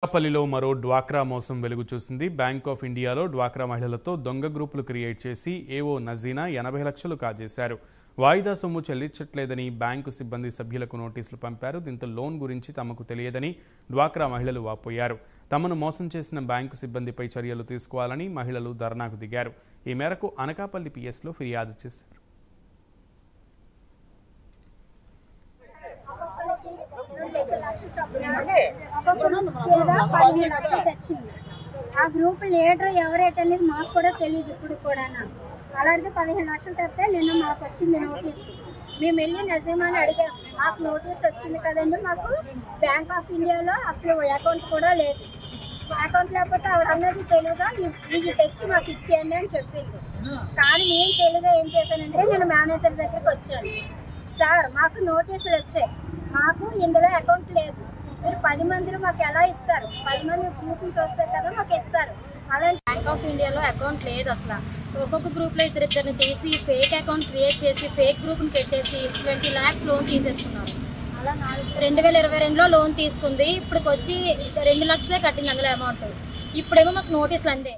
అనకాపల్లిలో మరో డ్వాక్రా మోసం వెలుగు చూసింది. బ్యాంక్ ఆఫ్ ఇండియాలో డ్వాక్రా మహిళలతో దొంగ గ్రూపులు క్రియేట్ చేసి ఏవో నజీనా 80 లక్షలు కాజేశారు. వాయిదా సొమ్ము చెల్లించట్లేదని బ్యాంకు సిబ్బంది సభ్యులకు నోటీసులు పంపారు. దీంతో లోన్ గురించి తమకు తెలియదని డ్వాక్రా మహిళలు వాపోయారు. తమను మోసం చేసిన బ్యాంకు సిబ్బందిపై చర్యలు తీసుకోవాలని మహిళలు ధర్నాకు దిగారు. ఈ మేరకు అనకాపల్లి పిఎస్లో ఫిర్యాదు చేశారు. ఆ గ్రూప్ లీడర్ ఎవరేటనేది మాకు కూడా తెలియదు. ఇప్పుడు కూడా అలాగే 15 లక్షలు తెస్తే నిన్న మాకు వచ్చింది నోటీసు. మేము వెళ్ళి నజీమాని అడిగాం, మాకు నోటీస్ వచ్చింది కదండి, మాకు బ్యాంక్ ఆఫ్ ఇండియాలో అసలు అకౌంట్ కూడా లేదు, అకౌంట్ లేకపోతే ఆవిడ అన్నది తెలుగుగా ఇది తెచ్చి మాకు ఇచ్చేయండి అని చెప్పింది. కానీ నేను తెలుగుగా ఏం చేశానంటే నేను మేనేజర్ దగ్గరికి వచ్చాను. సార్ మాకు నోటీసులు వచ్చాయి, మాకు ఇందులో అకౌంట్ లేదు, మీరు 10 మందిలో మాకు ఎలా ఇస్తారు, 10 మంది గ్రూప్ నుంచి వస్తారు కదా మాకు ఇస్తారు. అలాంటి బ్యాంక్ ఆఫ్ ఇండియాలో అకౌంట్ లేదు. అసలు ఒక్కొక్క గ్రూప్లో ఇద్దరిని తీసి ఫేక్ అకౌంట్ క్రియేట్ చేసి ఫేక్ గ్రూప్ని పెట్టేసి 20 lakhs లోన్ తీసేస్తున్నారు. అలా 2022లో లోన్ తీసుకుంది, ఇప్పటికి వచ్చి 2 లక్షలే కట్టింది అందులో అమౌంట్. ఇప్పుడేమో మాకు నోటీసులు అందే.